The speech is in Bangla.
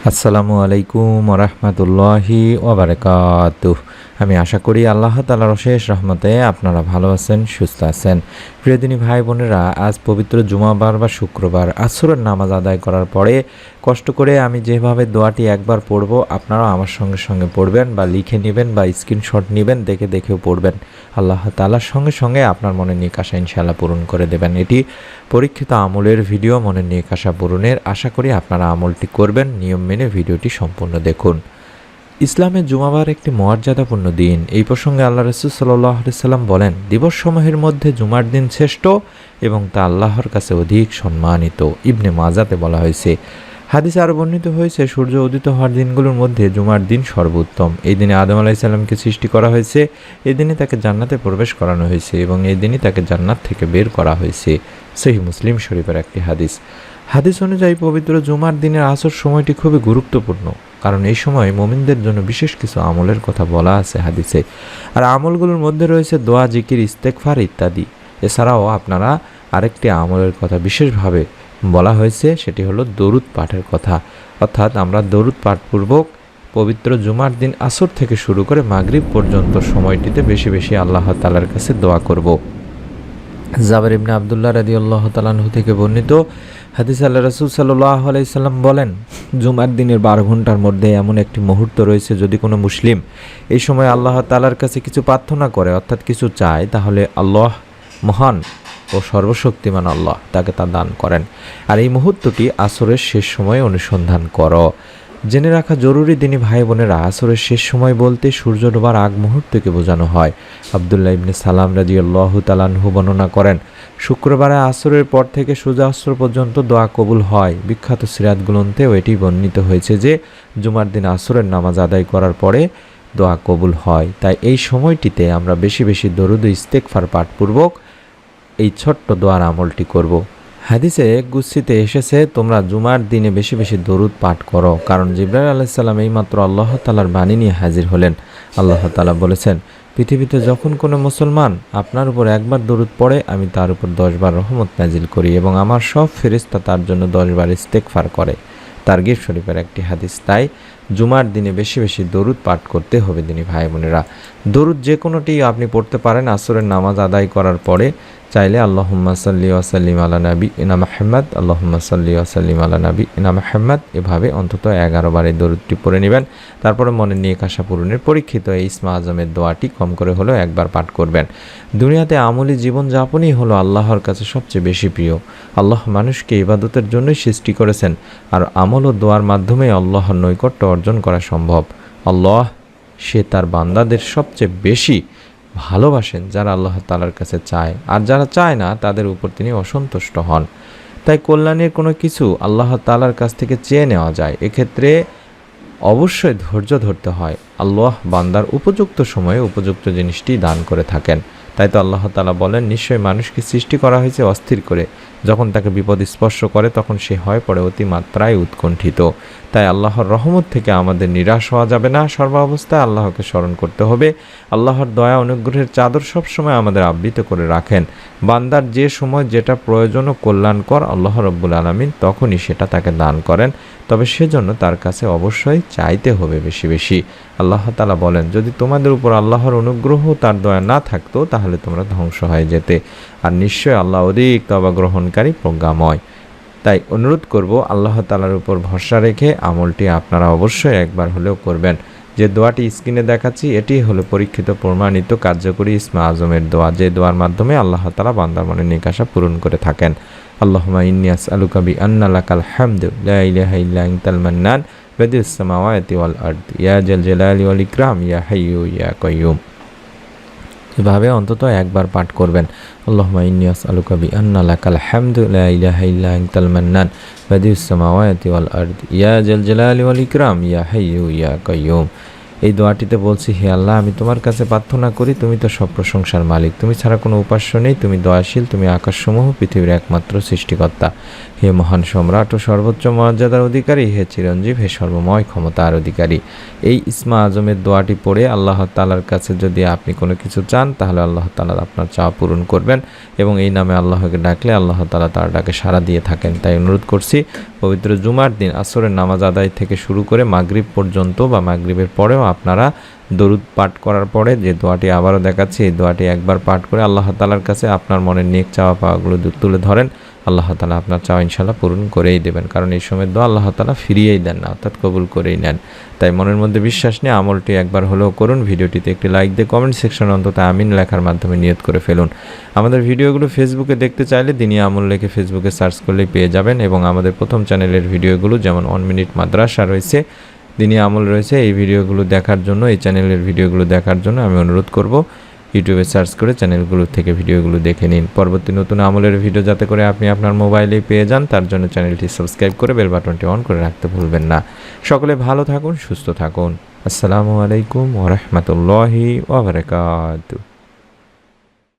আসসালামু আলাইকুম ওরহমতুল্লাহি ওবারাকাতুহ। আমি আশা করি আল্লাহ তাআলার অশেষ রহমতে আপনারা ভালো আছেন, সুস্থ আছেন। প্রিয় দিনী ভাই বোনেরা, আজ পবিত্র জুমাবার বা শুক্রবার আসরের নামাজ আদায় করার পরে কষ্ট করে আমি যেভাবে দোয়াটি একবার পড়ব, আপনারাও আমার সঙ্গে সঙ্গে পড়বেন বা লিখে নেবেন বা স্ক্রিনশট নেবেন, দেখে দেখেও পড়বেন। আল্লাহ তাআলার সঙ্গে সঙ্গে আপনার মনের নেক আশা ইনশাআল্লাহ পূরণ করে দেবেন। এটি পরীক্ষিত আমলের ভিডিও, মনের নেক আশা পূরণের। আশা করি আপনারা আমলটি করবেন। নিয়ম মেনে ভিডিওটি সম্পূর্ণ দেখুন। ইসলামে জুমাবার একটি মর্যাদাপূর্ণ দিন। এই প্রসঙ্গে আল্লাহ রাসূল সাল্লাল্লাহু আলাইহি সাল্লাম বলেন, দিবসসমূহের মধ্যে জুমার দিন শ্রেষ্ঠ এবং তা আল্লাহর কাছে অধিক সম্মানিত। ইবনে মাজাতে বলা হয়েছে। হাদিসে আরও বর্ণিত হয়েছে, সূর্য উদিত হওয়ার দিনগুলোর মধ্যে জুমার দিন সর্বোত্তম। এই দিনে আদম আলাইহিস সালামকে সৃষ্টি করা হয়েছে, এই দিনে তাকে জান্নাতে প্রবেশ করানো হয়েছে এবং এই দিনই তাকে জান্নাত থেকে বের করা হয়েছে। সহিহ মুসলিম শরীফের একটি হাদিস। হাদিস অনুযায়ী পবিত্র জুমার দিনের আসর সময়টি খুবই গুরুত্বপূর্ণ, কারণ এই সময় মুমিনদের জন্য বিশেষ কিছু আমলের কথা বলা আছে হাদিসে। আর আমলগুলোর মধ্যে রয়েছে দোয়া, জিকির, ইস্তেগফার ইত্যাদি। এছাড়াও আপনারা আরেকটি আমলের কথা বিশেষভাবে বলা হয়েছে, সেটি হলো দরুদ পাঠের কথা। অর্থাৎ আমরা দরুদ পাঠপূর্বক পবিত্র জুমার দিন আসর থেকে শুরু করে মাগরিব পর্যন্ত সময়টিতে বেশি বেশি আল্লাহ তাআলার কাছে দোয়া করব। জাবের ইবনে আব্দুল্লাহ রাদিয়াল্লাহু তাআলা আনহু থেকে বর্ণিত হাদিসে আল্লাহ রাসূল সাল্লাল্লাহু আলাইহি সাল্লাম বলেন, জুমার দিনের 12 ঘন্টার মধ্যে এমন একটি মুহূর্ত রয়েছে, যদি কোনো মুসলিম এই সময় আল্লাহ তাআলার কাছে কিছু প্রার্থনা করে, অর্থাৎ কিছু চায়, তাহলে আল্লাহ মহান ও সর্বশক্তিমান আল্লাহ তাকে তা দান করেন। আর এই মুহূর্তটি আসরের শেষ সময়ে অনুসন্ধান করো। জেনে রাখা জরুরি দিনী ভাই বোনেরা, আসরের শেষ সময় বলতে সূর্য ডোবার আগ মুহূর্তকে বোঝানো হয়। আব্দুল্লাহ ইবনে সালাম রাদিয়াল্লাহু তাআলা আনহু বর্ণনা করেন, শুক্রবারে আসরের পর থেকে সূর্যাস্ত পর্যন্ত দোয়া কবুল হয়। বিখ্যাত সিরাত গ্রন্থেও এটি বর্ণিত হয়েছে যে জুমার দিন আসরের নামাজ আদায় করার পরে দোয়া কবুল হয়। তাই এই সময়টিতে আমরা বেশি বেশি দরুদ ও ইস্তেগফার পাঠপূর্বক এই ছোট্ট দোয়ার আমলটি করব। হাদিসে কুদসিতে এসেছে, তোমরা জুমার দিনে বেশি বেশি দরুদ পাঠ করো, কারণ জিবরাইল আলাইহিস সালাম এইমাত্র আল্লাহ তাআলার বাণী নিয়ে হাজির হলেন। আল্লাহ তাআলা বলেছেন, পৃথিবীতে যখন কোনো মুসলমান আপনার উপর একবার দরুদ পড়ে, আমি তার উপর 10 বার রহমত নাজিল করি এবং আমার সব ফেরেশতা তার জন্য 10 বার ইস্তেগফার করে। তারগীব শরীফের একটি হাদিস। তাই জুমার দিনে বেশি বেশি দরুদ পাঠ করতে হবে দিনী ভাই বোনেরা। দরুদ যে কোনোটি আপনি পড়তে পারেন আসরের নামাজ আদায় করার পরে। চাইলে আল্লাহুম্মা সাল্লি ওয়া সাল্লিম আলা নবী ইনা মুহাম্মদ, আল্লাহুম্মা সাল্লি ওয়া সাল্লিম আলা নবী ইনা মুহাম্মদ, এভাবে অন্তত 11 বার এই দরুদটি পড়ে নেবেন। তারপরে মনের নেক আশা পূরণের পরীক্ষিত এই ইসমে আজমের দোয়াটি কম করে হলেও একবার পাঠ করবেন। দুনিয়াতে আমলি জীবনযাপনই হলো আল্লাহর কাছে সবচেয়ে বেশি প্রিয়। আল্লাহ মানুষকে ইবাদতের জন্যই সৃষ্টি করেছেন, আর আমল ও দোয়ার মাধ্যমে আল্লাহর নৈকট্য অর্জন করা সম্ভব। আল্লাহ সে তার বান্দাদের সবচেয়ে বেশি ভালোবাসেন যারা আল্লাহ তাআলার কাছে চায়, আর যারা চায় না তাদের উপর তিনি অসন্তুষ্ট হন। তাই কল্যাণের কোনো কিছু আল্লাহ তাআলার কাছ থেকে চেয়ে নেওয়া যায়, এক্ষেত্রে অবশ্যই ধৈর্য ধরতে হয়। আল্লাহ বান্দার উপযুক্ত সময়ে উপযুক্ত জিনিসটি দান করে থাকেন। তাই তো আল্লাহ তাআলা বলেন, নিশ্চয়ই মানুষকে সৃষ্টি করা হয়েছে অস্থির করে, যখন তাকে বিপদ স্পর্শ করে তখন সে হয় পড়ে অতিমাত্রায় উৎকণ্ঠিত। তাই আল্লাহর রহমত থেকে আমাদের নিরাশ হওয়া যাবে না, সর্বাবস্থায় আল্লাহকে স্মরণ করতে হবে। আল্লাহর দয়া অনুগ্রহের চাদর সবসময় আমাদের আবৃত করে রাখেন। বান্দার যে সময় যেটা প্রয়োজন ও কল্যাণকর, আল্লাহ রাব্বুল আলামিন তখনই সেটা তাকে দান করেন। তবে সেজন্য তার কাছে অবশ্যই চাইতে হবে বেশি বেশি। আল্লাহ তাআলা বলেন, যদি তোমাদের উপর আল্লাহর অনুগ্রহ তার দয়া না থাকতো তাহলে তোমরা ধ্বংস হয়ে যেতে, আর নিশ্চয়ই আল্লাহ অধিক তওবা গ্রহণকারী প্রজ্ঞাময়। তাই অনুরোধ করব, আল্লাহ তাআলার উপর ভরসা রেখে আমলটি আপনারা অবশ্যই একবার হলেও করবেন। যে দোয়াটি স্ক্রিনে দেখাচ্ছি এটি হলো পরীক্ষিত, প্রমাণিত, কার্যকরী ইসমে আজমের দোয়া, যে দোয়ার মাধ্যমে আল্লাহ তাআলা বান্দার মনের নেক আশা পূরণ করে থাকেন। আল্লাহুম্মা ইন্নী আসআলুকা বিআন্না লাকাল হামদু লা ইলাহা ইল্লা আনতাল মান্নান বাদিউস সামাওয়াতি ওয়াল আরদ ইয়া জাল জালালি ওয়াল ইকরাম ইয়া হাইয়্যু ইয়া কাইয়্যুম। এভাবে অন্তত একবার পাঠ করবেন। আল্লাহুম্মা ইন্নী আসআলুকা বিআন্না লাকাল হামদু লা ইলাহা ইল্লা আনতাল মান্নান বাদিউস সামাওয়াতি ওয়াল আরদ ইয়া জাল জালালি ওয়াল ইকরাম ইয়া হাইয়্যু ইয়া কাইয়্যুম। এই দোয়াটিতে বলছি, হে আল্লাহ, আমি তোমার কাছে প্রার্থনা করি, তুমি তো সব প্রশংসার মালিক, তুমি ছাড়া কোনো উপাস্য নেই, তুমি দয়াশীল, তুমি আকাশসমূহ পৃথিবীর একমাত্র সৃষ্টিকর্তা। হে মহান সম্রাট ও সর্বোচ্চ মর্যাদার অধিকারী, হে চিরঞ্জীব, হে সর্বময় ক্ষমতার অধিকারী। এই ইসমা আজমের দোয়াটি পড়ে আল্লাহ তাআলার কাছে যদি আপনি কোনো কিছু চান, তাহলে আল্লাহ তাআলা আপনার চাওয়া পূরণ করবেন, এবং এই নামে আল্লাহকে ডাকলে আল্লাহ তাআলা তার ডাকে সাড়া দিয়ে থাকেন। তাই অনুরোধ করছি, পবিত্র জুমার দিন আসরের নামাজ আদায় থেকে শুরু করে মাগরিব পর্যন্ত বা মাগরিবের পরেও আপনারা দরুদ পাঠ করার পরে যে দোয়াটি আবারও দেখাচ্ছি, এই দোয়াটি একবার পাঠ করে আল্লাহ তাআলার কাছে আপনার মনের নেক চাওয়া পাওয়াগুলো তুলে ধরেন। আল্লাহ তাআলা আপনার চাওয়া ইনশাআল্লাহ পূরণ করেই দেবেন, কারণ এই সময় দোয়া আল্লাহ তাআলা ফিরিয়েই দেন না, অর্থাৎ কবুল করেই নেন। তাই মনের মধ্যে বিশ্বাস নিয়ে আমলটি একবার হলেও করুন। ভিডিওটিতে একটি লাইক দিয়ে কমেন্ট সেকশনে অন্তত আমিন লেখার মাধ্যমে নিয়ত করে ফেলুন। আমাদের ভিডিওগুলো ফেসবুকে দেখতে চাইলে দিনী আমল লিখে ফেসবুকে সার্চ করলেই পেয়ে যাবেন, এবং আমাদের প্রথম চ্যানেলের ভিডিওগুলো যেমন 1 মিনিট মাদ্রাসা রয়েছে, দিনী আমল রয়েছে, এই ভিডিওগুলো দেখার জন্য, এই চ্যানেলের ভিডিওগুলো দেখার জন্য আমি অনুরোধ করব ইউটিউবে সার্চ করে চ্যানেলগুলো থেকে ভিডিওগুলো দেখে নিন। পরবর্তী নতুন আমলের ভিডিও যাতে করে আপনি আপনার মোবাইলেই পেয়ে যান, তার জন্য চ্যানেলটি সাবস্ক্রাইব করে বেল বাটনটি অন করে রাখতে ভুলবেন না। সকলে ভালো থাকুন, সুস্থ থাকুন। আসসালামু আলাইকুম ওয়া রাহমাতুল্লাহি ওয়া বারাকাতুহু।